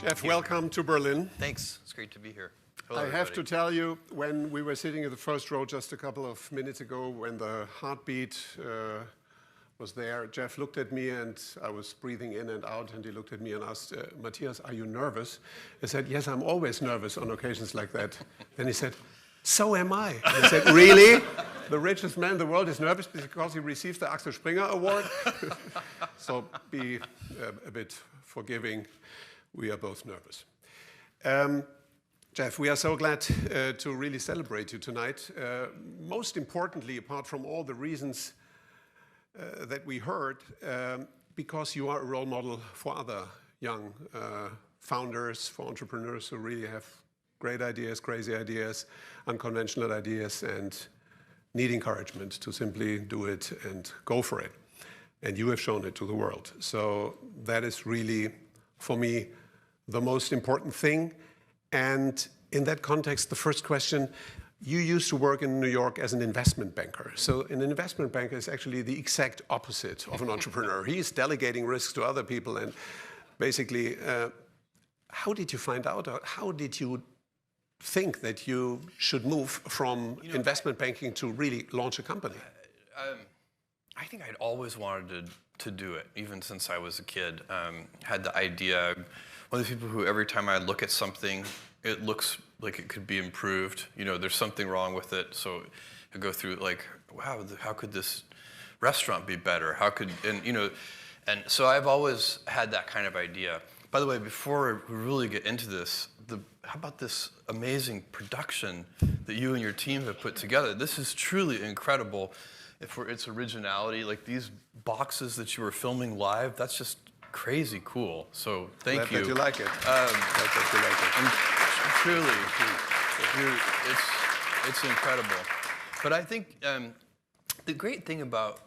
Jeff, welcome to Berlin. Thanks. It's great to be here. Hello, I have everybody. to tell you, when we were sitting in the first row just a couple of minutes ago, when the heartbeat was there, Jeff looked at me and I was breathing in and out, and he looked at me and asked, Matthias, are you nervous? I said, yes, I'm always nervous on occasions like that. Then he said, so am I. And I said, really? The richest man in the world is nervous because he received the Axel Springer Award? So be a bit forgiving. We are both nervous. Jeff, we are so glad to really celebrate you tonight. Most importantly, apart from all the reasons that we heard, because you are a role model for other young founders, for entrepreneurs who really have great ideas, crazy ideas, unconventional ideas, and need encouragement to simply do it and go for it. And you have shown it to the world. So that is really, for me, the most important thing. And in that context, the first question, you used to work in New York as an investment banker. So an investment banker is actually the exact opposite of an entrepreneur. He's delegating risks to other people. And basically, how did you find out? How did you think that you should move from investment banking to really launch a company? I think I'd always wanted to do it, even since I was a kid. Had the idea. One of the people who every time I look at something, it looks like it could be improved. You know, there's something wrong with it. So I go through like, wow, how could this restaurant be better? How could, and so I've always had that kind of idea. By the way, before we really get into this, how about this amazing production that you and your team have put together? This is truly incredible. For its originality, like these boxes that you were filming live, that's just crazy cool. So thank you. Glad that you like it. Glad that you like it. Truly, it's incredible. But I think the great thing about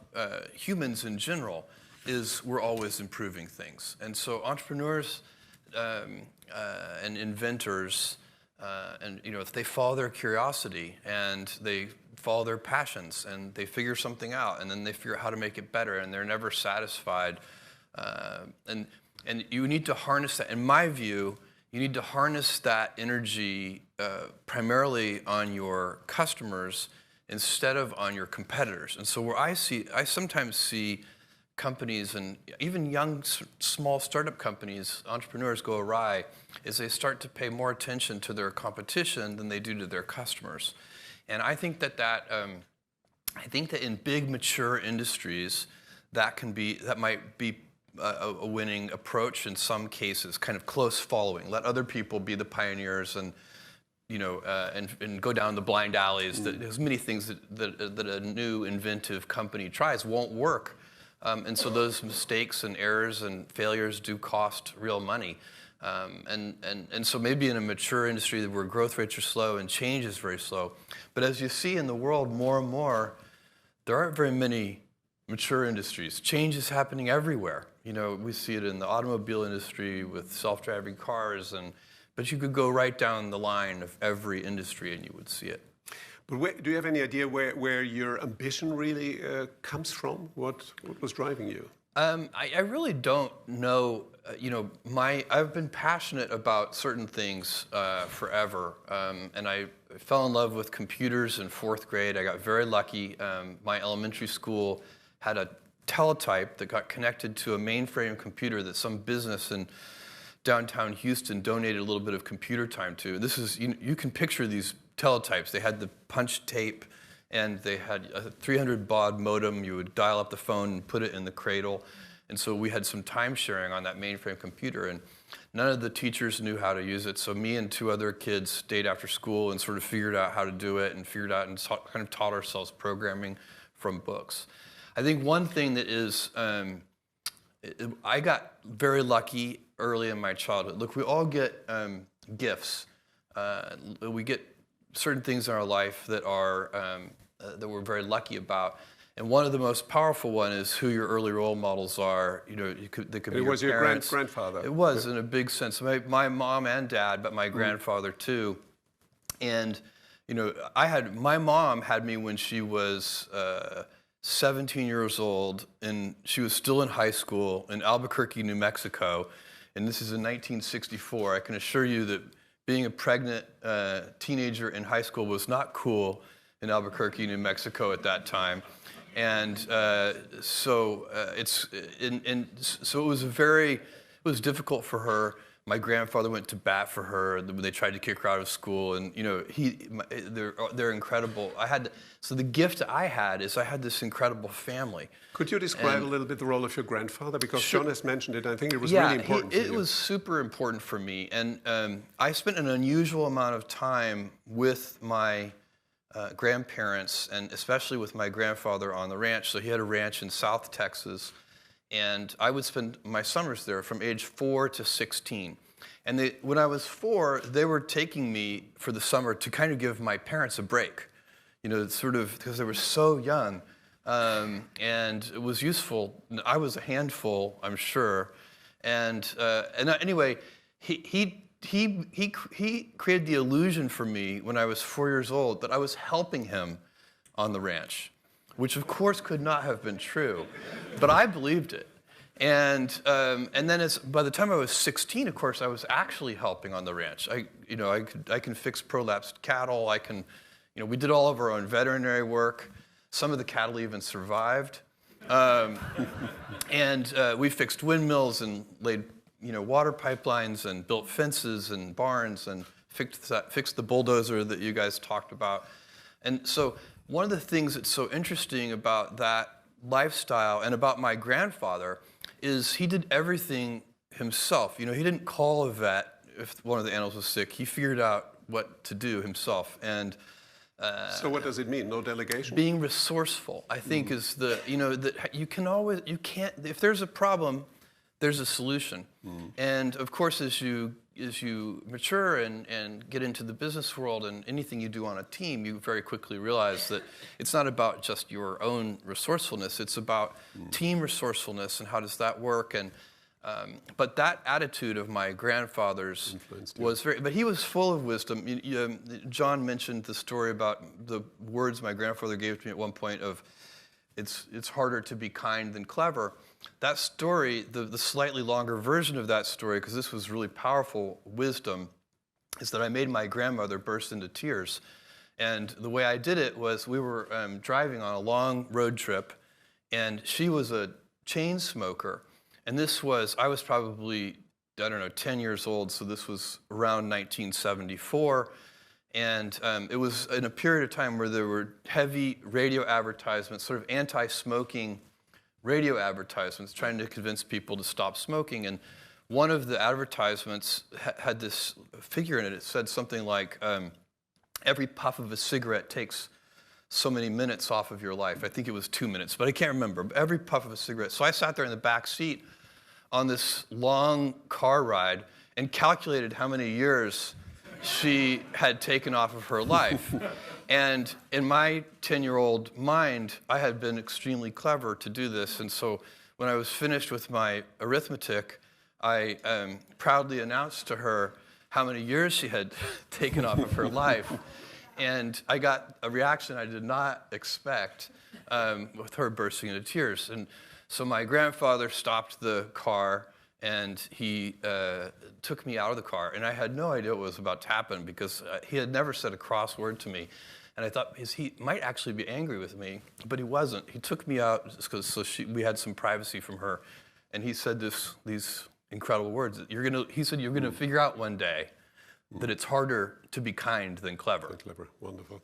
humans in general is we're always improving things. And so entrepreneurs and inventors, and if they follow their curiosity and they follow their passions and they figure something out and then they figure out how to make it better and they're never satisfied. And you need to harness that. In my view, you need to harness that energy primarily on your customers instead of on your competitors. And so where I sometimes see companies and even young, small startup companies, entrepreneurs go awry, is they start to pay more attention to their competition than they do to their customers. And I think that in big mature industries, that might be a winning approach in some cases, kind of close following. Let other people be the pioneers and go down the blind alleys. There's many things that a new inventive company tries won't work. And so those mistakes and errors and failures do cost real money. And so maybe in a mature industry where growth rates are slow and change is very slow. But as you see in the world more and more, there aren't very many mature industries. Change is happening everywhere. We see it in the automobile industry with self-driving cars, but you could go right down the line of every industry and you would see it. But do you have any idea where your ambition really comes from? What was driving you? I really don't know. I've been passionate about certain things forever, and I fell in love with computers in 4th grade. I got very lucky. My elementary school had a teletype that got connected to a mainframe computer that some business in downtown Houston donated a little bit of computer time to. This is, you can picture these teletypes. They had the punch tape, and they had a 300 baud modem. You would dial up the phone and put it in the cradle. And so we had some time sharing on that mainframe computer, and none of the teachers knew how to use it. So me and 2 other kids stayed after school and sort of figured out how to do it and kind of taught ourselves programming from books. I think one thing that is, I got very lucky early in my childhood. Look, we all get gifts. We get certain things in our life that that we're very lucky about. And one of the most powerful one is who your early role models are. They could be your parents. It was your grandfather. It was, in a big sense. My mom and dad, but my grandfather too. And my mom had me when she was 17 years old, and she was still in high school in Albuquerque, New Mexico. and this is in 1964. I can assure you that being a pregnant teenager in high school was not cool in Albuquerque, New Mexico at that time. And so it was difficult for her. My grandfather went to bat for her when they tried to kick her out of school, and they're incredible. So the gift I had is I had this incredible family. Could you describe a little bit the role of your grandfather? Because Sure. John has mentioned it. I think it was really important for you. It was super important for me, and I spent an unusual amount of time with my grandparents, and especially with my grandfather on the ranch. So he had a ranch in South Texas, and I would spend my summers there from age 4 to 16. And when I was 4, they were taking me for the summer to kind of give my parents a break, sort of because they were so young, and it was useful. I was a handful, I'm sure, and anyway, he created the illusion for me when I was 4 years old that I was helping him on the ranch, which of course could not have been true, but I believed it. And then by the time I was 16, of course, I was actually helping on the ranch. I can fix prolapsed cattle. We did all of our own veterinary work. Some of the cattle even survived. And we fixed windmills and laid water pipelines and built fences and barns and fixed the bulldozer that you guys talked about. And so one of the things that's so interesting about that lifestyle and about my grandfather is he did everything himself. He didn't call a vet if one of the animals was sick. He figured out what to do himself. And so what does it mean? No delegation? Being resourceful, I think, is that you can't, if there's a problem, there's a solution. And of course, as you mature and get into the business world and anything you do on a team, you very quickly realize that it's not about just your own resourcefulness, it's about team resourcefulness and how does that work. And but that attitude of my grandfather's was but he was full of wisdom. John mentioned the story about the words my grandfather gave to me at one point of, it's harder to be kind than clever. That story, the slightly longer version of that story, because this was really powerful wisdom, is that I made my grandmother burst into tears. And the way I did it was we were driving on a long road trip, and she was a chain smoker. And I was probably, 10 years old, so this was around 1974. And it was in a period of time where there were heavy radio advertisements, sort of anti-smoking radio advertisements, trying to convince people to stop smoking. And one of the advertisements had this figure in it. It said something like, every puff of a cigarette takes so many minutes off of your life. I think it was 2 minutes, but I can't remember. Every puff of a cigarette. So I sat there in the back seat on this long car ride and calculated how many years she had taken off of her life. And in my 10-year-old mind, I had been extremely clever to do this. And so when I was finished with my arithmetic, I proudly announced to her how many years she had taken off of her life. And I got a reaction I did not expect, with her bursting into tears. And so my grandfather stopped the car, and he took me out of the car. And I had no idea what was about to happen, because he had never said a cross word to me. And I thought he might actually be angry with me, but he wasn't. He took me out we had some privacy from her. And he said these incredible words. He said, you're gonna figure out one day that it's harder to be kind than clever. Clever, wonderful.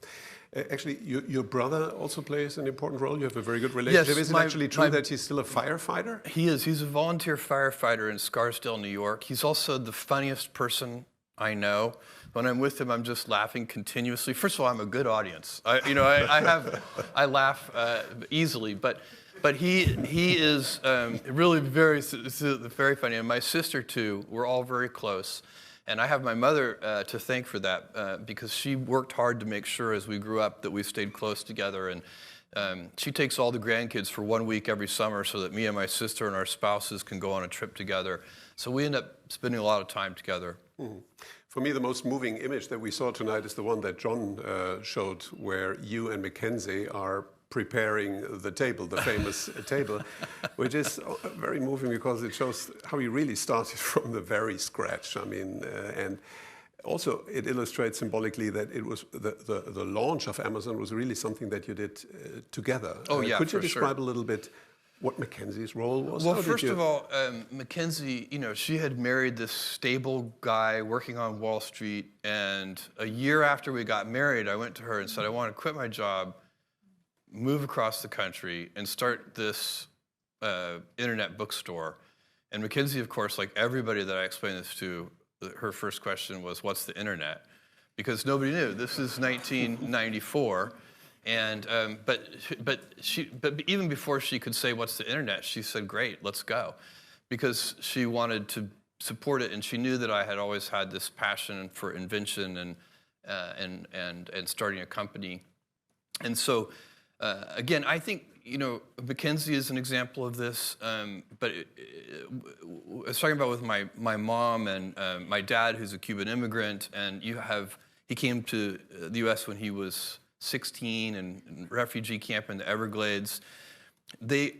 Actually, your brother also plays an important role. You have a very good relationship. Yes, is it actually true that he's still a firefighter? He is. He's a volunteer firefighter in Scarsdale, New York. He's also the funniest person I know. When I'm with him, I'm just laughing continuously. First of all, I'm a good audience. I laugh easily, but he is really very funny. And my sister too. We're all very close. And I have my mother to thank for that, because she worked hard to make sure as we grew up that we stayed close together. And she takes all the grandkids for 1 week every summer so that me and my sister and our spouses can go on a trip together. So we end up spending a lot of time together. Mm-hmm. For me, the most moving image that we saw tonight is the one that John showed, where you and Mackenzie are preparing the table, the famous table, which is very moving because it shows how you really started from the very scratch. I mean, and also it illustrates symbolically that it was the launch of Amazon was really something that you did together. Oh yeah, could you for describe sure. a little bit what Mackenzie's role was? Well, first of all, Mackenzie, she had married this stable guy working on Wall Street, and a year after we got married, I went to her and said, I want to quit my job, move across the country, and start this internet bookstore. And Mackenzie, of course, like everybody that I explained this to, her first question was, what's the internet? Because nobody knew. This is 1994. And but even before she could say what's the internet, she said, "Great, let's go," because she wanted to support it, and she knew that I had always had this passion for invention and starting a company. And so, again, I think Mackenzie is an example of this. But I was talking about with my mom and my dad, who's a Cuban immigrant, and he came to the U.S. when he was 16 and refugee camp in the Everglades. They're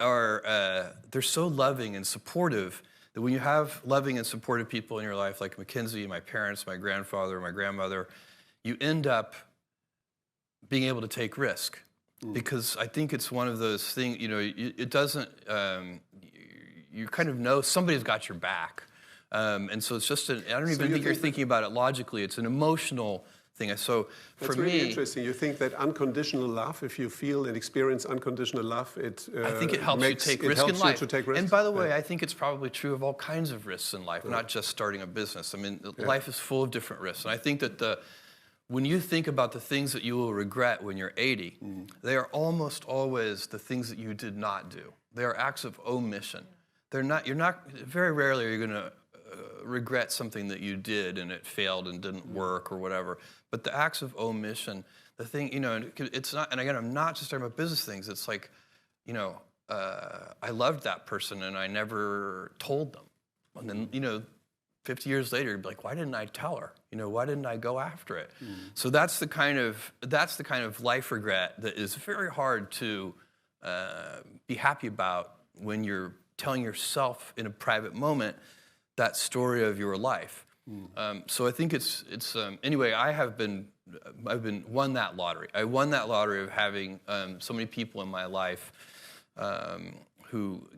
so loving and supportive that when you have loving and supportive people in your life, like Mackenzie, my parents, my grandfather, my grandmother, you end up being able to take risk. Because I think it's one of those things, it doesn't, you kind of know somebody's got your back. And so it's just, I don't even think you're thinking about it logically, it's an emotional thing. So for me, that's really interesting. You think that unconditional love, if you feel and experience unconditional love, I think it helps you take risk in life. And by the way, I think it's probably true of all kinds of risks in life, not just starting a business. I mean, life is full of different risks. And I think that when you think about the things that you will regret when you're 80, they are almost always the things that you did not do. They are acts of omission. Very rarely are you going to regret something that you did and it failed and didn't work or whatever. But the acts of omission, the thing, it's not, and again, I'm not just talking about business things. It's like, I loved that person and I never told them. And then, 50 years later, you'd be like, why didn't I tell her? Why didn't I go after it? So that's the kind of life regret that is very hard to be happy about when you're telling yourself in a private moment that story of your life. So I think it's anyway. I've won that lottery. I won that lottery of having so many people in my life who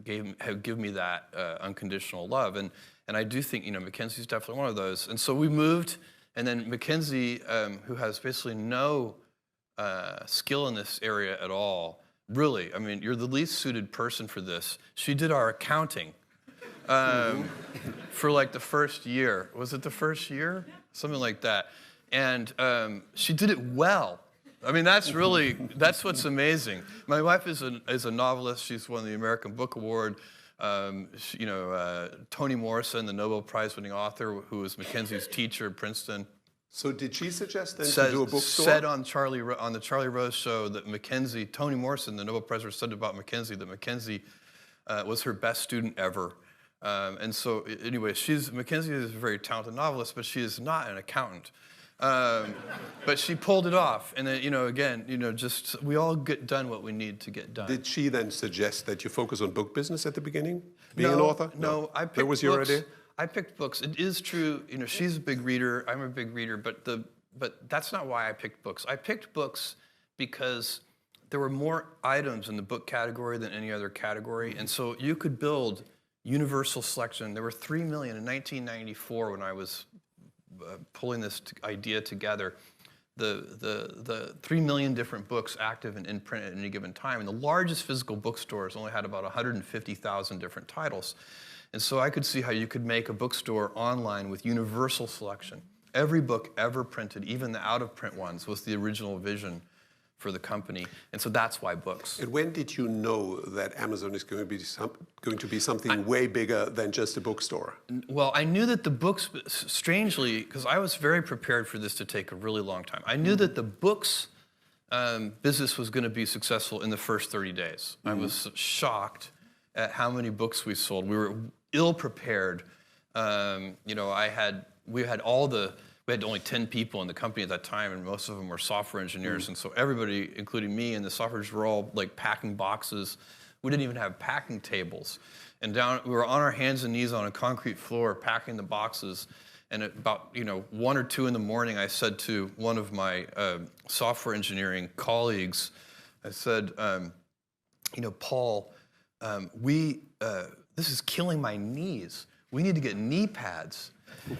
have given me that unconditional love, and I do think Mackenzie's definitely one of those. And so we moved, and then Mackenzie, who has basically no skill in this area at all. Really, I mean, you're the least suited person for this. She did our accounting. For like the first year. Was it the first year? Something like that. And she did it well. I mean, that's what's amazing. My wife is a novelist. She's won the American Book Award. Toni Morrison, the Nobel Prize-winning author, who was Mackenzie's teacher at Princeton. So did she suggest then to do a bookstore? Said on the Charlie Rose show that Toni Morrison, the Nobel Prize winner, said about Mackenzie that Mackenzie was her best student ever. And so, anyway, Mackenzie is a very talented novelist, but she is not an accountant. But she pulled it off, and then, just we all get done what we need to get done. Did she then suggest that you focus on book business at the beginning, being an author? No, I picked that was your idea. I picked books. It is true, she's a big reader. I'm a big reader, but that's not why I picked books. I picked books because there were more items in the book category than any other category, and so you could build universal selection. There were 3 million in 1994 when I was pulling this idea together. The 3 million different books active and in print at any given time, and the largest physical bookstores only had about 150,000 different titles. And so I could see how you could make a bookstore online with universal selection. Every book ever printed, even the out-of-print ones, was the original vision for the company, and so that's why books. And when did you know that Amazon is going to be something way bigger than just a bookstore? Well, I knew that the books, strangely, because I was very prepared for this to take a really long time. I knew that the books business was going to be successful in the first 30 days. I was shocked at how many books we sold. We were ill prepared. We had all the we had only 10 people in the company at that time, and most of them were software engineers. And so everybody, including me and the software engineers, were all like packing boxes. We didn't even have packing tables. And we were on our hands and knees on a concrete floor packing the boxes. And at about 1 or 2 in the morning, I said to one of my software engineering colleagues, I said, Paul, this is killing my knees. We need to get knee pads.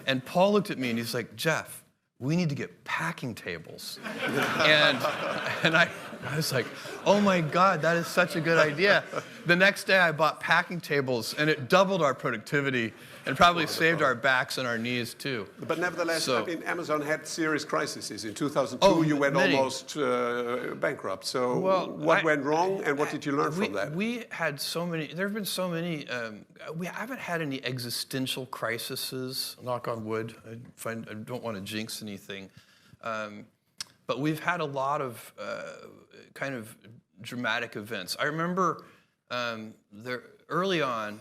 And Paul looked at me and he's like, Jeff, we need to get packing tables. and I was like, oh my God, that is such a good idea. The next day I bought packing tables and it doubled our productivity and probably saved our backs and our knees too. But nevertheless, I mean, Amazon had serious crises. In 2002, you went almost bankrupt. So what went wrong and what did you learn from that? We had so many, there have been so many, we haven't had any existential crises, knock on wood. I don't want to jinx anything. But we've had a lot of kind of dramatic events. I remember early on,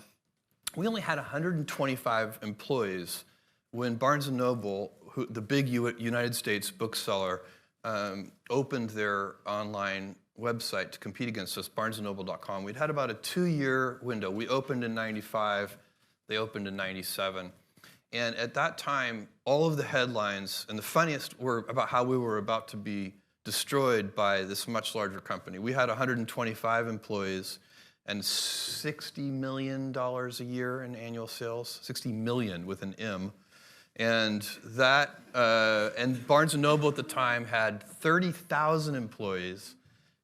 we only had 125 employees when Barnes & Noble, the big United States bookseller, opened their online website to compete against us, barnesandnoble.com. We'd had about a 2-year window. We opened in 95, they opened in 97. And at that time, all of the headlines, and the funniest were about how we were about to be destroyed by this much larger company. We had 125 employees and $60 million a year in annual sales, 60 million with an M. And that, and Barnes & Noble at the time had 30,000 employees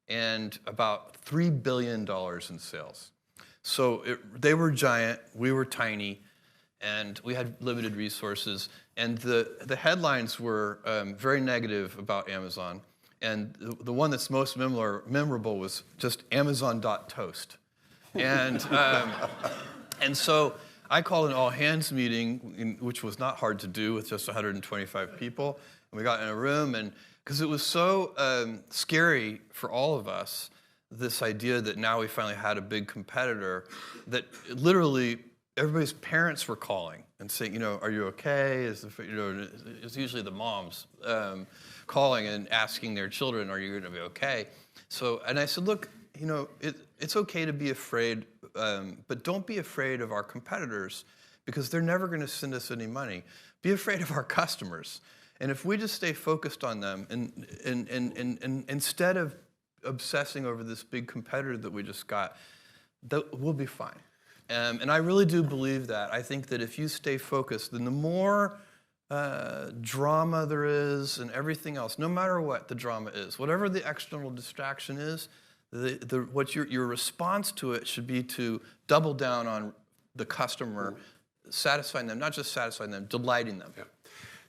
and about $3 billion in sales. So they were giant, we were tiny, and we had limited resources. And the headlines were very negative about Amazon. And the one that's most memorable was just Amazon.toast. And so I called an all-hands meeting, which was not hard to do with just 125 people. And we got in a room, and because it was so scary for all of us, this idea that now we finally had a big competitor, that literally everybody's parents were calling and saying, are you okay? It's usually the moms calling and asking their children, are you going to be okay? So, and I said, look, it's okay to be afraid, but don't be afraid of our competitors because they're never going to send us any money. Be afraid of our customers. And if we just stay focused on them and instead of obsessing over this big competitor that we just got, we'll be fine. And I really do believe that. I think that if you stay focused, then the more drama there is and everything else, no matter what the drama is, whatever the external distraction is, what your response to it should be to double down on the customer, satisfying them, not just satisfying them, delighting them. Yeah.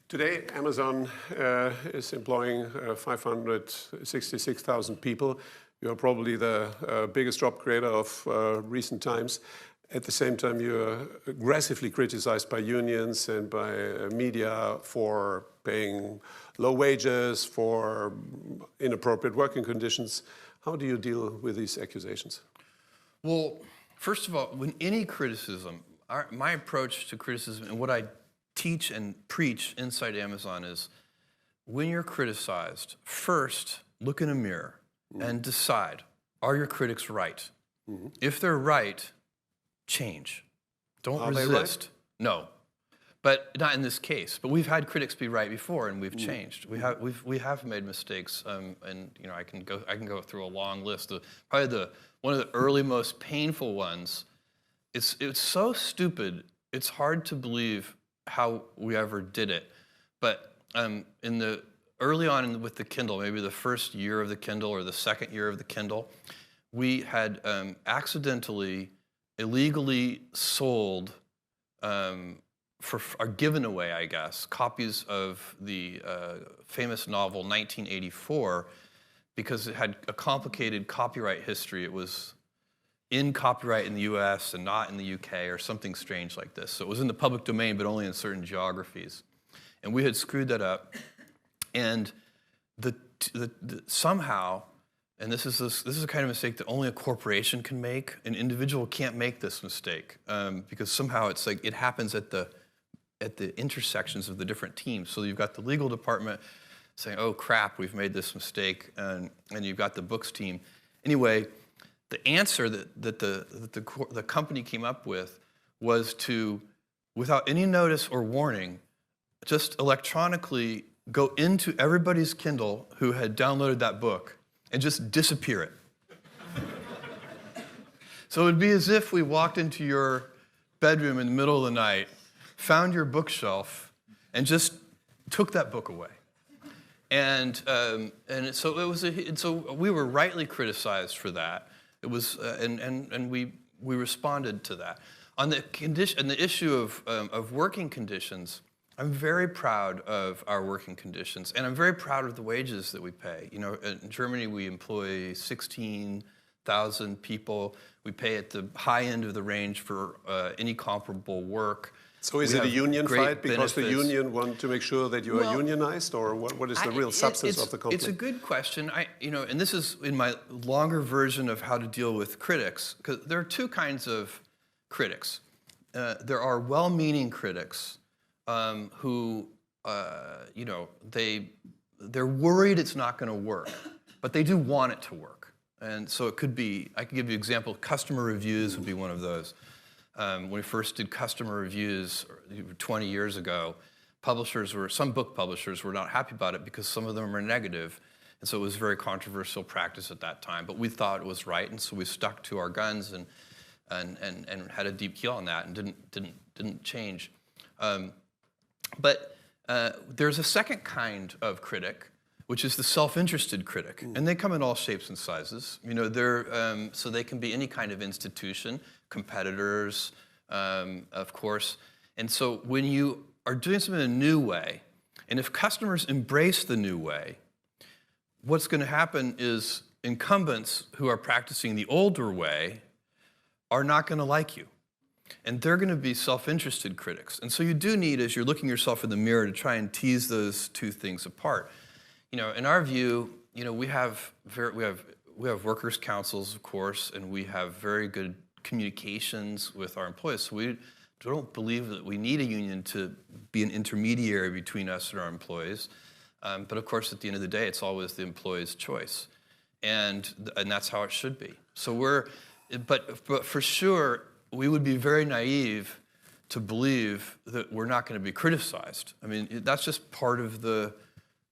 Today, Amazon is employing 566,000 people. You're probably the biggest job creator of recent times. At the same time, you're aggressively criticized by unions and by media for paying low wages, for inappropriate working conditions. How do you deal with these accusations? Well, first of all, when any criticism, my approach to criticism and what I teach and preach inside Amazon is when you're criticized, first look in a mirror and decide, are your critics right? If they're right, change. Don't resist. They right? No, but not in this case. But we've had critics be right before, and we've changed. We have made mistakes, and I can go through a long list. Probably one of the early most painful ones. It's so stupid. It's hard to believe how we ever did it. But early on with the Kindle, maybe the first year of the Kindle or the second year of the Kindle, we had accidentally, illegally sold or given away, I guess, copies of the famous novel 1984 because it had a complicated copyright history. It was in copyright in the US and not in the UK or something strange like this. So it was in the public domain, but only in certain geographies. And we had screwed that up. And somehow, and this is a kind of mistake that only a corporation can make. An individual can't make this mistake because somehow it's like it happens at the at the intersections of the different teams. So you've got the legal department saying, oh crap, we've made this mistake, and you've got the books team. Anyway, the answer that the company came up with was to, without any notice or warning, just electronically go into everybody's Kindle who had downloaded that book and just disappear it. So it would be as if we walked into your bedroom in the middle of the night, found your bookshelf, and just took that book away. And so it was. So we were rightly criticized for that. It was, and we responded to that. On the issue of working conditions, I'm very proud of our working conditions, and I'm very proud of the wages that we pay. You know, in Germany we employ 16,000 people. We pay at the high end of the range for any comparable work. So is it a union fight because benefits. the union want to make sure that you are unionized, or what is the real substance of the conflict? It's a good question. And this is in my longer version of how to deal with critics, because there are two kinds of critics. There are well-meaning critics who, they're worried it's not going to work, but they do want it to work. And so it could be, I can give you an example, customer reviews would be one of those. When we first did customer reviews 20 years ago, some book publishers were not happy about it because some of them were negative. And so it was very controversial practice at that time. But we thought it was right, and so we stuck to our guns and had a deep heel on that and didn't change. But there's a second kind of critic, which is the self-interested critic, and they come in all shapes and sizes. You know, so they can be any kind of institution, competitors, of course. And so when you are doing something in a new way, and if customers embrace the new way, what's going to happen is incumbents who are practicing the older way are not going to like you. And they're going to be self-interested critics. And so you do need, as you're looking yourself in the mirror, to try and tease those two things apart. You know, in our view, you know, we have workers' councils, of course, and we have very good communications with our employees. So we don't believe that we need a union to be an intermediary between us and our employees. But of course, at the end of the day, it's always the employee's choice, and that's how it should be. So but for sure, we would be very naive to believe that we're not going to be criticized. I mean, that's just part of the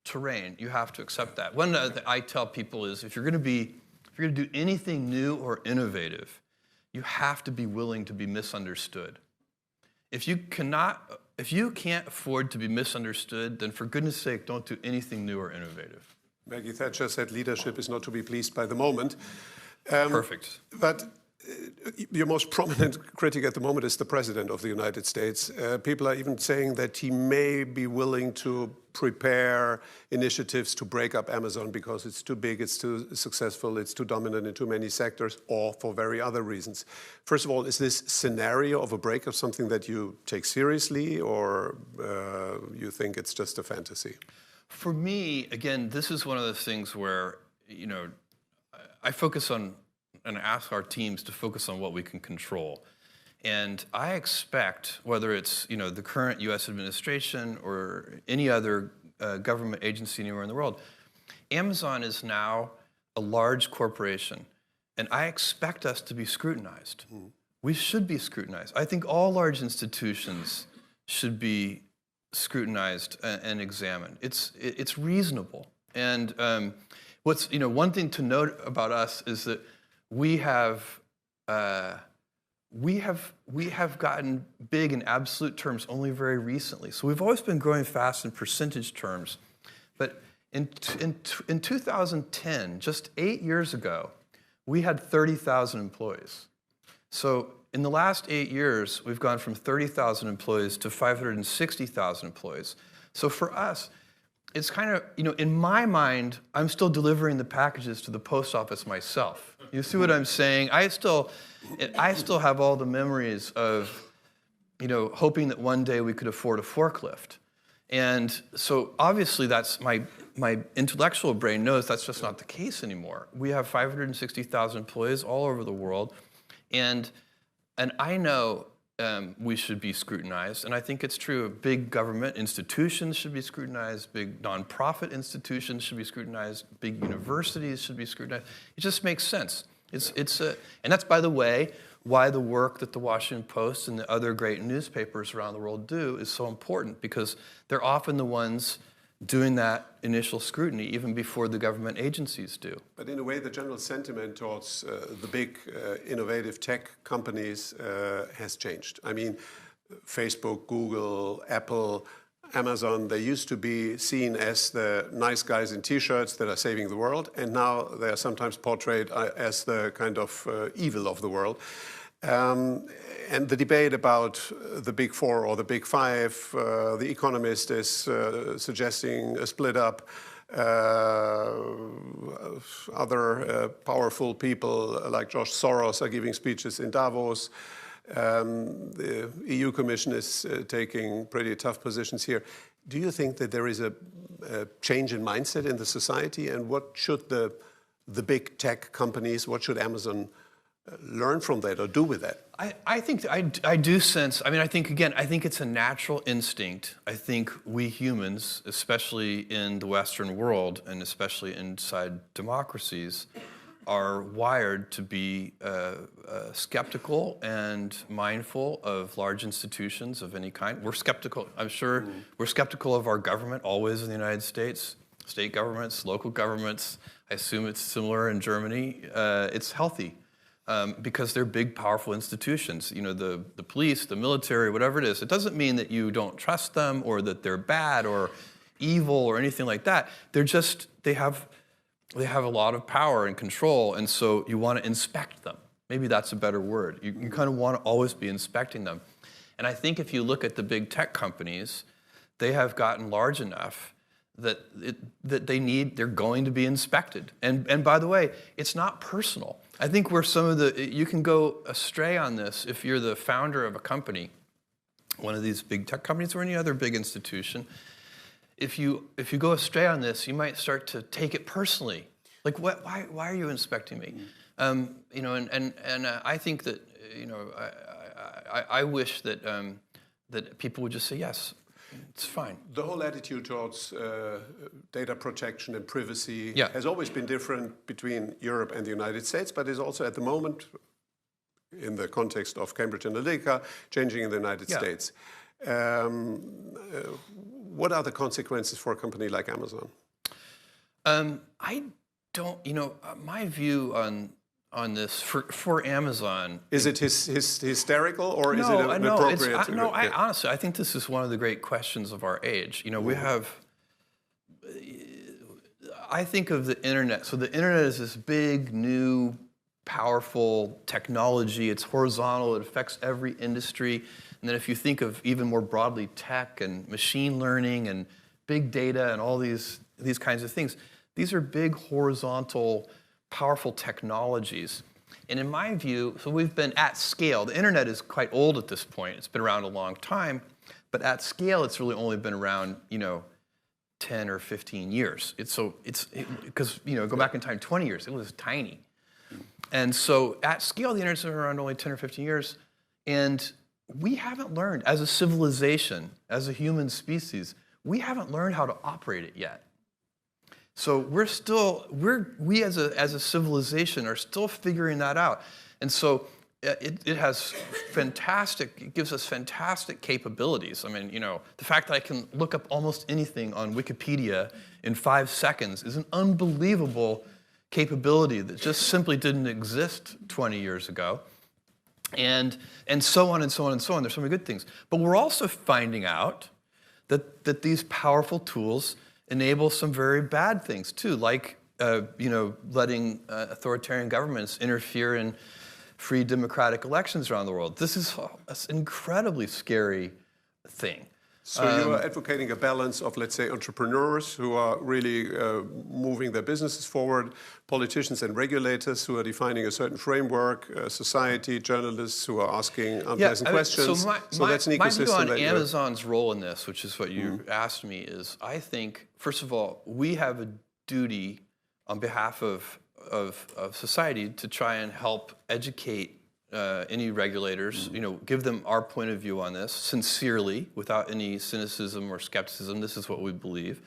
terrain. You have to accept that. One that I tell people is, if you're going to do anything new or innovative, you have to be willing to be misunderstood. If you can't afford to be misunderstood, then for goodness sake, don't do anything new or innovative. Maggie Thatcher said leadership is not to be pleased by the moment. Perfect. But your most prominent critic at the moment is the President of the United States. People are even saying that he may be willing to prepare initiatives to break up Amazon because it's too big, it's too successful, it's too dominant in too many sectors, or for very other reasons. First of all, is this scenario of a breakup something that you take seriously, or you think it's just a fantasy? For me, again, this is one of those things where, you know, I focus on and ask our teams to focus on what we can control. And I expect, whether it's, you know, the current U.S. administration or any other government agency anywhere in the world, Amazon is now a large corporation, and I expect us to be scrutinized. We should be scrutinized. I think all large institutions should be scrutinized and examined. It's reasonable. And one thing to note about us is that we have gotten big in absolute terms only very recently. So we've always been growing fast in percentage terms. But in 2010, just 8 years ago, we had 30,000 employees. So in the last 8 years, we've gone from 30,000 employees to 560,000 employees. So for us, it's kind of, you know, in my mind, I'm still delivering the packages to the post office myself. You see what I'm saying? I still have all the memories of, you know, hoping that one day we could afford a forklift. And so obviously that's my intellectual brain knows that's just not the case anymore. We have 560,000 employees all over the world. And I know we should be scrutinized. And I think it's true. Big government institutions should be scrutinized. Big nonprofit institutions should be scrutinized. Big universities should be scrutinized. It just makes sense. And that's, by the way, why the work that the Washington Post and the other great newspapers around the world do is so important, because they're often the ones doing that initial scrutiny even before the government agencies do. But in a way, the general sentiment towards the big innovative tech companies has changed. I mean, Facebook, Google, Apple, Amazon, they used to be seen as the nice guys in T-shirts that are saving the world, and now they are sometimes portrayed as the kind of evil of the world. And the debate about the big four or the big five, The Economist is suggesting a split up. Other powerful people like George Soros are giving speeches in Davos. The EU Commission is taking pretty tough positions here. Do you think that there is a change in mindset in the society? And what should the big tech companies, what should Amazon learn from that or do with that? I think I do sense, I think it's a natural instinct. I think we humans, especially in the Western world and especially inside democracies, are wired to be skeptical and mindful of large institutions of any kind. We're skeptical, I'm sure, we're skeptical of our government always in the United States, state governments, local governments. I assume it's similar in Germany. It's healthy. Because they're big, powerful institutions. You know, the police, the military, whatever it is. It doesn't mean that you don't trust them or that they're bad or evil or anything like that. They're just, they have a lot of power and control, and so you want to inspect them. Maybe that's a better word. You kind of want to always be inspecting them. And I think if you look at the big tech companies, they have gotten large enough that they're going to be inspected. And by the way, it's not personal. I think where you can go astray on this if you're the founder of a company, one of these big tech companies or any other big institution. If you go astray on this, you might start to take it personally. Like, why are you inspecting me? You know, and I think that, you know, I wish that that people would just say yes. It's fine. The whole attitude towards data protection and privacy has always been different between Europe and the United States, but is also at the moment, in the context of Cambridge Analytica, changing in the United States. What are the consequences for a company like Amazon? I don't, you know, my view on this for Amazon. Is it hysterical or is it appropriate? Honestly, I think this is one of the great questions of our age. You know, we have, I think of the internet. So the internet is this big, new, powerful technology. It's horizontal. It affects every industry. And then if you think of even more broadly tech and machine learning and big data and all these kinds of things, these are big horizontal powerful technologies. And in my view, so we've been at scale. The internet is quite old at this point. It's been around a long time, but at scale, it's really only been around, you know, 10 or 15 years. Because, you know, go back in time 20 years, it was tiny. And so at scale, the internet's been around only 10 or 15 years. And we haven't learned, as a civilization, as a human species, we haven't learned how to operate it yet. So we as a civilization are still figuring that out. And so it gives us fantastic capabilities. I mean, you know, the fact that I can look up almost anything on Wikipedia in 5 seconds is an unbelievable capability that just simply didn't exist 20 years ago. And so on and so on and so on. There's so many good things. But we're also finding out that these powerful tools enable some very bad things too, like you know, letting authoritarian governments interfere in free democratic elections around the world. This is an incredibly scary thing. So you are advocating a balance of, let's say, entrepreneurs who are really moving their businesses forward, politicians and regulators who are defining a certain framework, society, journalists who are asking unpleasant questions. So that's an ecosystem. My view on Amazon's role in this, which is what you asked me, is I think, first of all, we have a duty on behalf of society to try and help educate any regulators, give them our point of view on this sincerely, without any cynicism or skepticism. This is what we believe.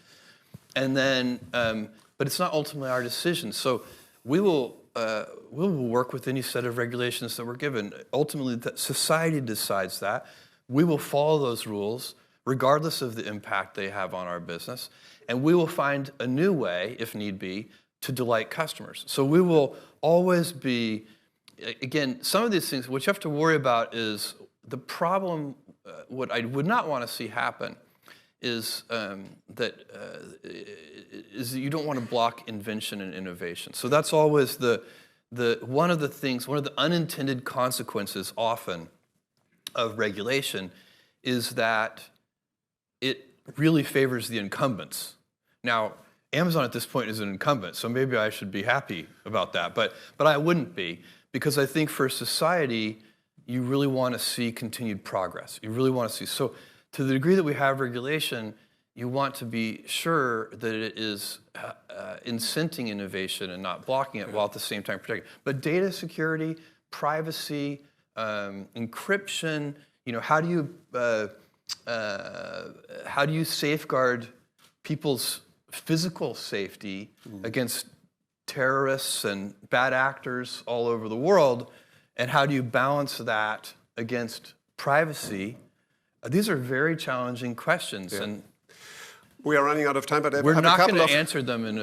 And then, but it's not ultimately our decision. So we will work with any set of regulations that we're given. Ultimately, society decides that. We will follow those rules, regardless of the impact they have on our business. And we will find a new way, if need be, to delight customers. So we will always be, again, some of these things, what you have to worry about is the problem, what I would not want to see happen is that you don't want to block invention and innovation. So that's always one of the unintended consequences often of regulation is that it really favors the incumbents. Now, Amazon at this point is an incumbent, so maybe I should be happy about that, but I wouldn't be, because I think for society, you really want to see continued progress. You really want to see, so to the degree that we have regulation, you want to be sure that it is incenting innovation and not blocking it, while at the same time protecting it. But data security, privacy, encryption, how do you safeguard people's physical safety against terrorists and bad actors all over the world, and how do you balance that against privacy? These are very challenging questions, and we are running out of time. But we're not going to answer them in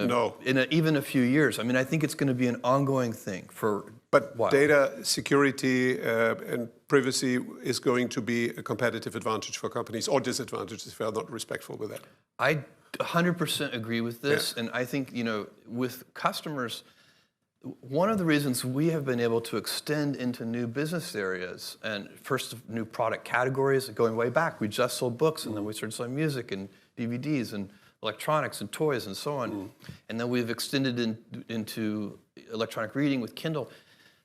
even a few years. I mean, I think it's going to be an ongoing thing for. But data security and privacy is going to be a competitive advantage for companies, or disadvantage if they are not respectful with that. I 100% agree with this, and I think with customers, one of the reasons we have been able to extend into new business areas and first new product categories, going way back, we just sold books, and then we started selling music and DVDs and electronics and toys and so on, and then we've extended into electronic reading with Kindle.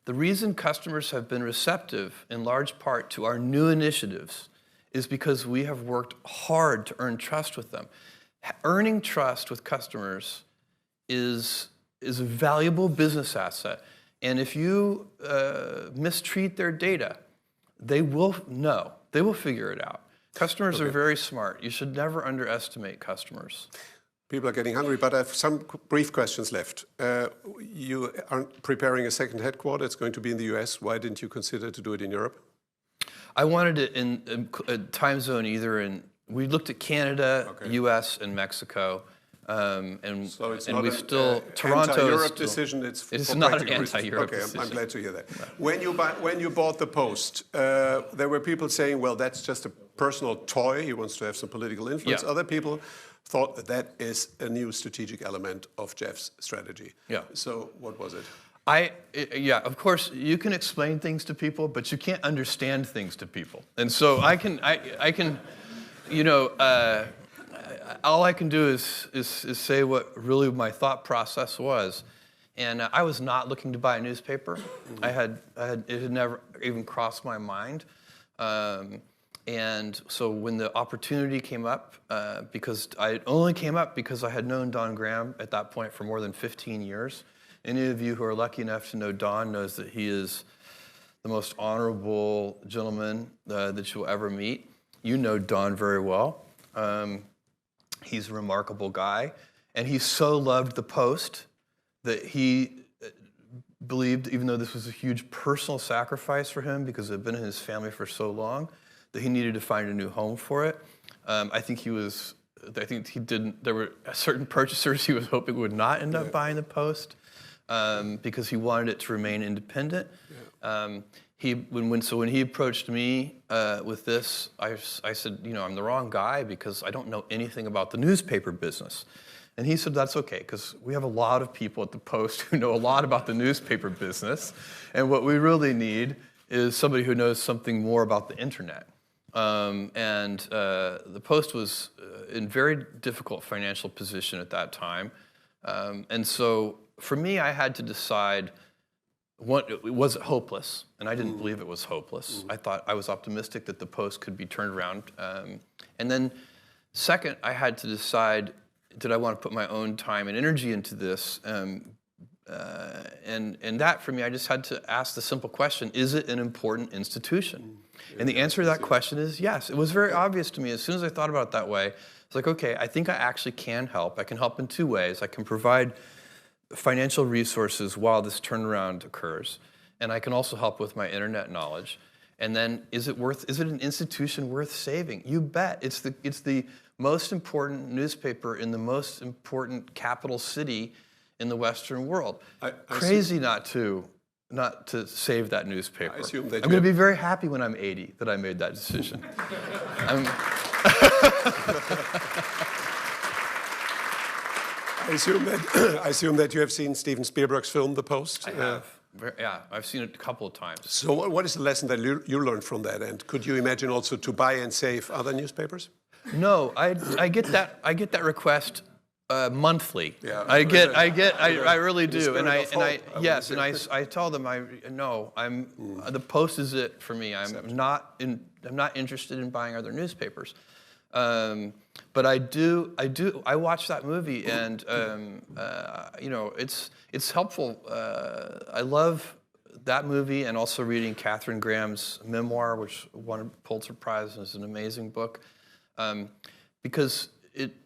The reason customers have been receptive, in large part, to our new initiatives is because we have worked hard to earn trust with them. Earning trust with customers is a valuable business asset. And if you mistreat their data, they will know. They will figure it out. Customers are very smart. You should never underestimate customers. People are getting hungry, but I have some brief questions left. You are preparing a second headquarters. It's going to be in the US. Why didn't you consider to do it in Europe? I wanted it in a time zone we looked at Canada, US, and Mexico. And so it's not an anti-Europe decision. It's not an anti-Europe decision. I'm glad to hear that. No. When you bought the Post, there were people saying, "Well, that's just a personal toy. He wants to have some political influence." Yeah. Other people thought that is a new strategic element of Jeff's strategy. Yeah. So what was it? Of course, you can explain things to people, but you can't understand things to people. And so I can. All I can do is say what really my thought process was, and I was not looking to buy a newspaper. It had never even crossed my mind, and so when the opportunity came up, because it only came up because I had known Don Graham at that point for more than 15 years. Any of you who are lucky enough to know Don knows that he is the most honorable gentleman that you'll ever meet. You know Don very well. He's a remarkable guy, and he so loved the Post that he believed, even though this was a huge personal sacrifice for him because it had been in his family for so long, that he needed to find a new home for it. I think he didn't. There were certain purchasers he was hoping would not end up buying the Post because he wanted it to remain independent. Yeah. When he approached me with this, I said, I'm the wrong guy because I don't know anything about the newspaper business. And he said, that's okay, because we have a lot of people at the Post who know a lot about the newspaper business, and what we really need is somebody who knows something more about the internet. The Post was in very difficult financial position at that time. And so for me, I had to decide, was it hopeless? And I didn't believe it was hopeless. I was optimistic that the Post could be turned around. And then second, I had to decide, did I want to put my own time and energy into this and that, for me, I just had to ask the simple question, is it an important institution? And the answer to that question is yes. It was very obvious to me as soon as I thought about it that way. It's like, okay, I think I actually can help. I can help in two ways. I can provide financial resources while this turnaround occurs, and I can also help with my internet knowledge. And then, is it an institution worth saving? You bet. It's the most important newspaper in the most important capital city in the Western world. Crazy not to save that newspaper. I'm going to be very happy when I'm 80 that I made that decision. I assume that you have seen Steven Spielberg's film, The Post? I have. Yeah, I've seen it a couple of times. So what is the lesson that you learned from that? And could you imagine also to buy and save other newspapers? No, I get that request monthly. Yeah, I really do. And I tell them the Post is it for me. I'm not interested in buying other newspapers. But I watch that movie, and it's helpful. I love that movie, and also reading Katharine Graham's memoir, which won a Pulitzer Prize and is an amazing book, because it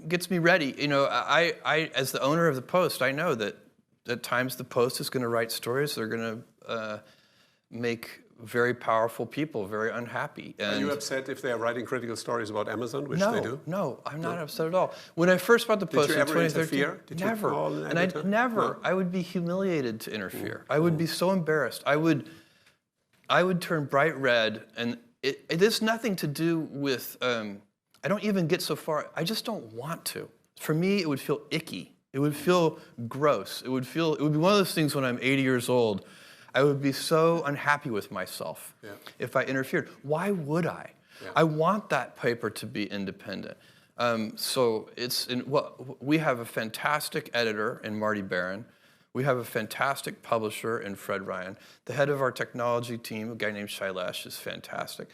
gets me ready. I as the owner of the Post, I know that at times the Post is going to write stories that are going to make very powerful people very unhappy. And are you upset if they are writing critical stories about Amazon, which they do? No, I'm not upset at all. When I first bought the Post in 2013, Did never. You call an and editor? No. I would be humiliated to interfere. I would be so embarrassed. I would turn bright red, and it has nothing to do with. I don't even get so far. I just don't want to. For me, it would feel icky. It would feel gross. It would be one of those things when I'm 80 years old. I would be so unhappy with myself if I interfered. Why would I? Yeah. I want that paper to be independent. We have a fantastic editor in Marty Barron. We have a fantastic publisher in Fred Ryan. The head of our technology team, a guy named Shailesh, is fantastic.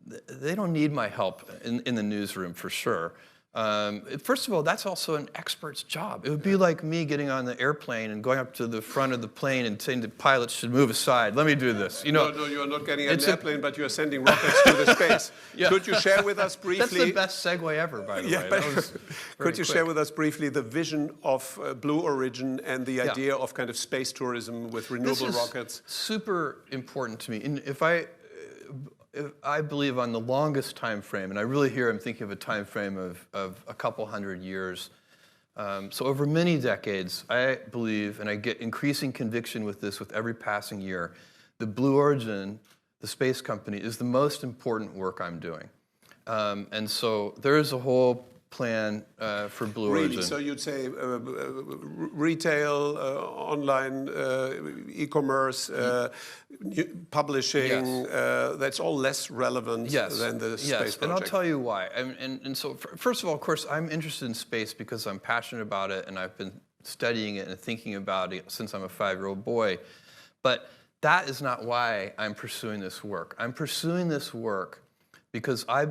They don't need my help in the newsroom for sure. First of all, that's also an expert's job. It would be like me getting on the airplane and going up to the front of the plane and saying the pilots should move aside. Let me do this. No, you are not getting on an airplane, but you are sending rockets to the space. Yeah. Could you share with us briefly? That's the best segue ever, by the way. Could you share with us briefly the vision of Blue Origin and the idea of kind of space tourism with renewable rockets? Super important to me. And if I believe on the longest time frame, and I really I'm thinking of a time frame of a couple hundred years. So over many decades, I believe, and I get increasing conviction with this with every passing year, the Blue Origin, the space company, is the most important work I'm doing. And so there is a whole plan for Blue Origin. So you'd say retail, online, e-commerce, publishing, that's all less relevant than the space project. And I'll tell you why. And so first of all, of course, I'm interested in space because I'm passionate about it, and I've been studying it and thinking about it since I'm a 5-year-old boy. But that is not why I'm pursuing this work. I'm pursuing this work because I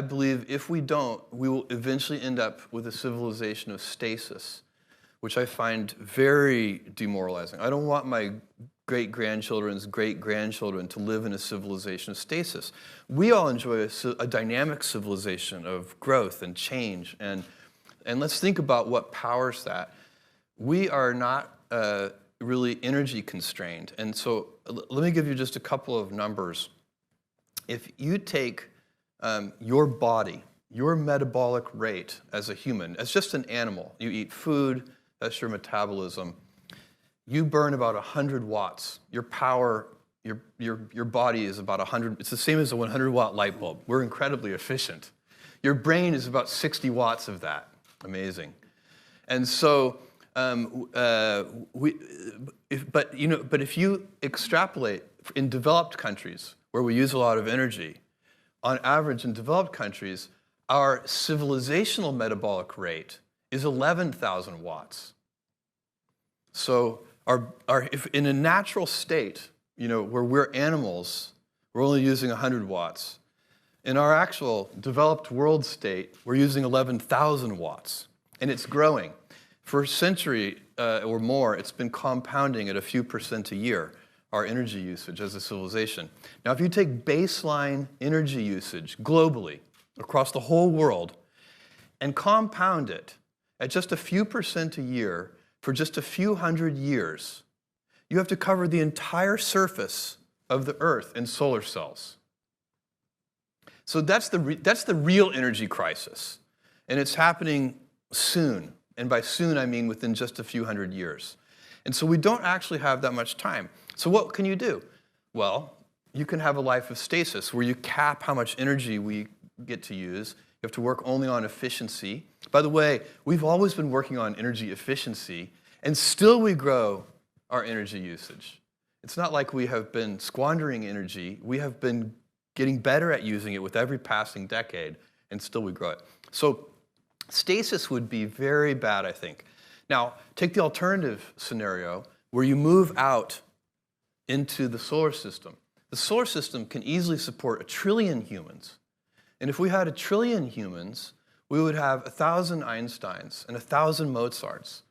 believe if we don't, we will eventually end up with a civilization of stasis, which I find very demoralizing. I don't want my great-grandchildren's great-grandchildren to live in a civilization of stasis. We all enjoy a dynamic civilization of growth and change, and let's think about what powers that. We are not really energy constrained, and so let me give you just a couple of numbers. If you take your body, your metabolic rate as a human, as just an animal, you eat food, that's your metabolism, you burn about 100 watts. Your power, your body is about 100, it's the same as a 100-watt light bulb. We're incredibly efficient. Your brain is about 60 watts of that. Amazing. And so, but if you extrapolate in developed countries where we use a lot of energy, on average in developed countries, our civilizational metabolic rate is 11,000 watts. So if in a natural state, where we're animals, we're only using 100 watts. In our actual developed world state, we're using 11,000 watts, and it's growing. For a century or more, it's been compounding at a few percent a year, our energy usage as a civilization. Now, if you take baseline energy usage globally, across the whole world, and compound it at just a few percent a year for just a few hundred years, you have to cover the entire surface of the Earth in solar cells. So that's the real energy crisis. And it's happening soon. And by soon, I mean within just a few hundred years. And so we don't actually have that much time. So what can you do? Well, you can have a life of stasis where you cap how much energy we get to use. You have to work only on efficiency. By the way, we've always been working on energy efficiency, and still we grow our energy usage. It's not like we have been squandering energy. We have been getting better at using it with every passing decade, and still we grow it. So stasis would be very bad, I think. Now, take the alternative scenario where you move out into the solar system. The solar system can easily support 1 trillion humans. And if we had 1 trillion humans, we would have 1,000 Einsteins and 1,000 Mozarts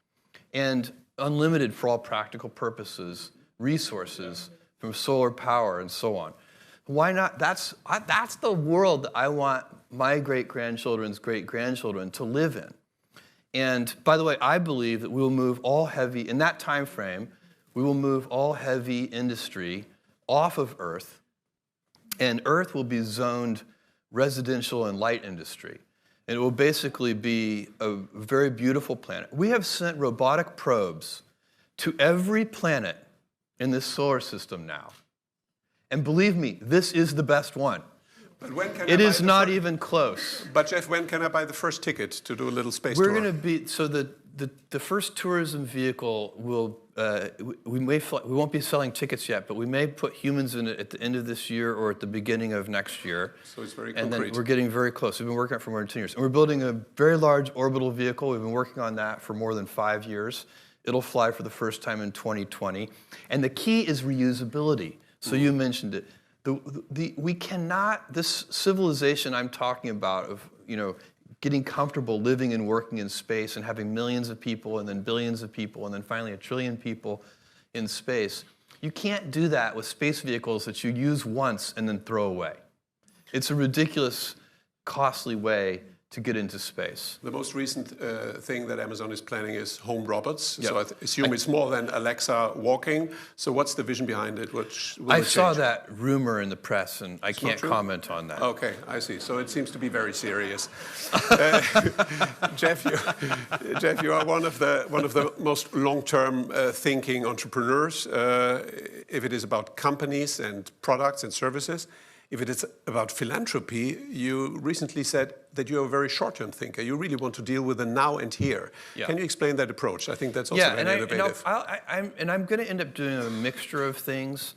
and unlimited, for all practical purposes, resources from solar power and so on. Why not? That's the world that I want my great-grandchildren's great-grandchildren to live in. And by the way, I believe that we will move all heavy, in that time frame, we will move all heavy industry off of Earth, and Earth will be zoned residential and light industry. And it will basically be a very beautiful planet. We have sent robotic probes to every planet in this solar system now. And believe me, this is the best one. But when can it is not even close. But Jeff, when can I buy the first ticket to do a little space tour? We're going to be, so the first tourism vehicle will, we won't be selling tickets yet, but we may put humans in it at the end of this year or at the beginning of next year. So it's very concrete. And then we're getting very close. We've been working on it for more than 10 years. And we're building a very large orbital vehicle. We've been working on that for more than 5 years. It'll fly for the first time in 2020. And the key is reusability. So you mentioned it. We cannot, this civilization I'm talking about of, getting comfortable living and working in space and having millions of people and then billions of people and then finally 1 trillion people in space, you can't do that with space vehicles that you use once and then throw away. It's a ridiculous, costly way to get into space. The most recent thing that Amazon is planning is home robots. Yep. So I assume it's more than Alexa walking. So what's the vision behind it? I saw that rumor in the press, and I can't comment on that. Okay, I see. So it seems to be very serious. Jeff, you are one of the most long-term thinking entrepreneurs. If it is about companies and products and services. If it is about philanthropy, you recently said that you're a very short-term thinker. You really want to deal with the now and here. Yeah. Can you explain that approach? I think that's also very innovative. I'm going to end up doing a mixture of things.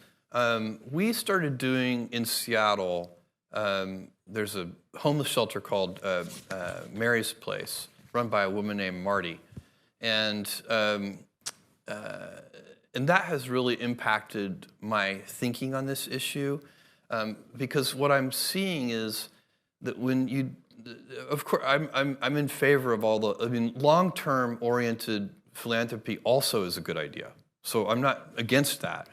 We started doing in Seattle, there's a homeless shelter called Mary's Place, run by a woman named Marty. And that has really impacted my thinking on this issue. Because what I'm seeing is that when you, of course, I'm in favor of all the, long-term oriented philanthropy also is a good idea. So I'm not against that.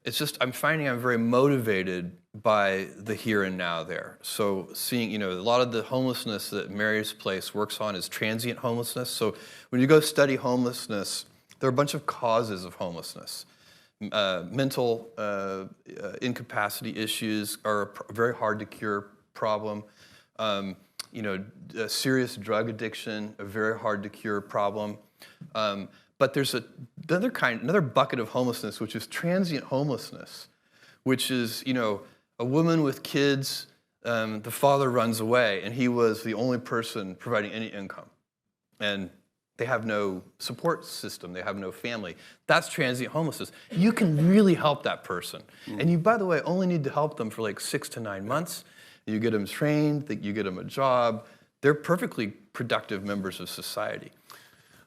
It's just I'm finding I'm very motivated by the here and now there. So seeing, a lot of the homelessness that Mary's Place works on is transient homelessness. So when you go study homelessness, there are a bunch of causes of homelessness. Mental incapacity issues are a very hard to cure problem. Serious drug addiction, a very hard to cure problem. But there's another bucket of homelessness, which is transient homelessness, which is, a woman with kids, the father runs away, and he was the only person providing any income. And they have no support system. They have no family. That's transient homelessness. You can really help that person. And you, by the way, only need to help them for like 6 to 9 months. You get them trained, you get them a job. They're perfectly productive members of society.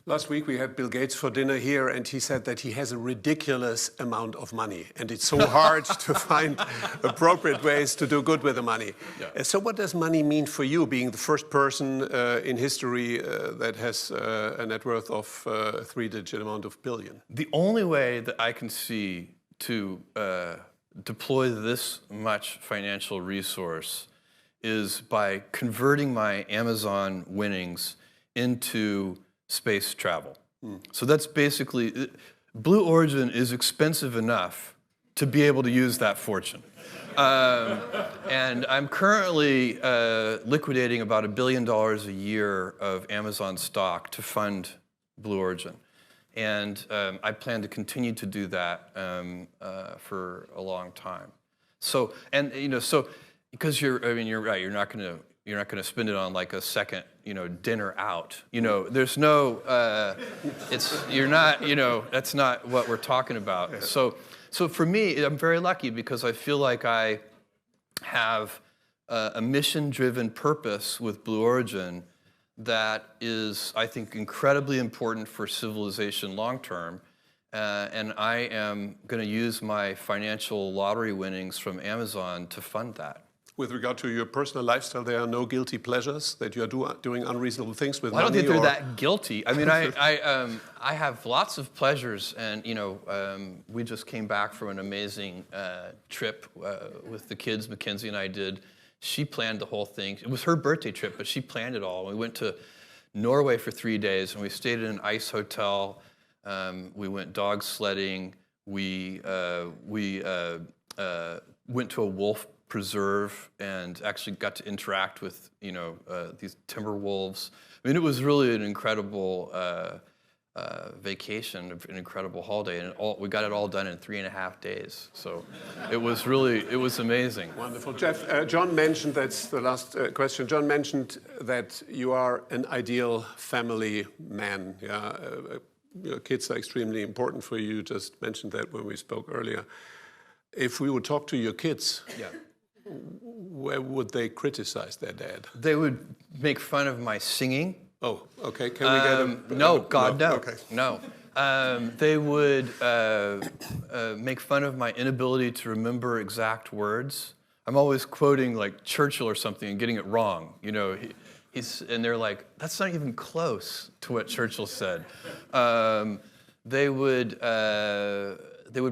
Last week we had Bill Gates for dinner here, and he said that he has a ridiculous amount of money, and it's so hard to find appropriate ways to do good with the money. Yeah. So what does money mean for you, being the first person in history that has a net worth of a three-digit amount of billion? The only way that I can see to deploy this much financial resource is by converting my Amazon winnings into space travel. So that's basically, Blue Origin is expensive enough to be able to use that fortune. And I'm currently liquidating about $1 billion a year of Amazon stock to fund Blue Origin. And I plan to continue to do that for a long time. So, and so because you're right, you're not going to spend it on like a second, dinner out. There's no, that's not what we're talking about. Yeah. So for me, I'm very lucky because I feel like I have a mission-driven purpose with Blue Origin that is, I think, incredibly important for civilization long-term. And I am going to use my financial lottery winnings from Amazon to fund that. With regard to your personal lifestyle, there are no guilty pleasures that you are doing unreasonable things with money? I don't think they're that guilty. I mean, I have lots of pleasures, and we just came back from an amazing trip with the kids. Mackenzie and I did. She planned the whole thing. It was her birthday trip, but she planned it all. We went to Norway for 3 days, and we stayed in an ice hotel. We went dog sledding. We went to a wolf preserve and actually got to interact with these timber wolves. I mean, it was really an incredible vacation, an incredible holiday, and we got it all done in 3.5 days. So it was amazing. Wonderful, Jeff. John mentioned, that's the last question. John mentioned that you are an ideal family man. Yeah, your kids are extremely important for you. You just mentioned that when we spoke earlier. If we would talk to your kids, yeah, where would they criticize their dad? They would make fun of my singing. Oh, okay. Can we get no, God, no. Okay. No. They would make fun of my inability to remember exact words. I'm always quoting like Churchill or something and getting it wrong. And they're like, that's not even close to what Churchill said. They would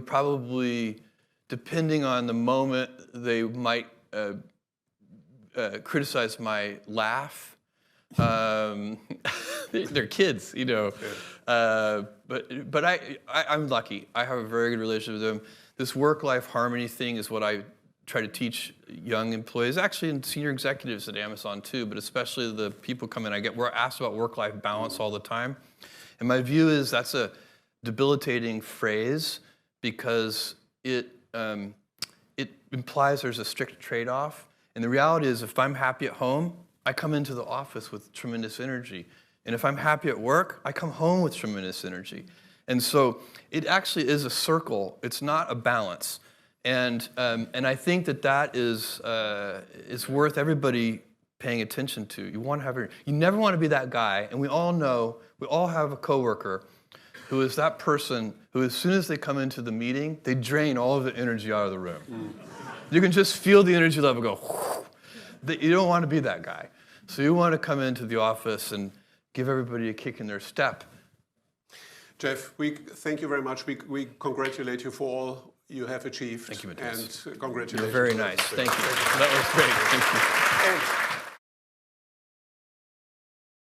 probably, depending on the moment, they might criticize my laugh. They're kids, but I'm lucky. I have a very good relationship with them. This work-life harmony thing is what I try to teach young employees, actually, and senior executives at Amazon too, but especially the people come in. We're asked about work-life balance all the time, and my view is that's a debilitating phrase because it implies there's a strict trade-off. And the reality is, if I'm happy at home, I come into the office with tremendous energy. And if I'm happy at work, I come home with tremendous energy. And so it actually is a circle. It's not a balance. And I think that is worth everybody paying attention to. You never want to be that guy. And we all have a coworker who is that person who, as soon as they come into the meeting, they drain all of the energy out of the room. You can just feel the energy level go, whoosh. You don't want to be that guy. So you want to come into the office and give everybody a kick in their step. Jeff, we thank you very much. We congratulate you for all you have achieved. Thank you, Matthias. And congratulations. You're very nice. Thank you. That was great. Thank you.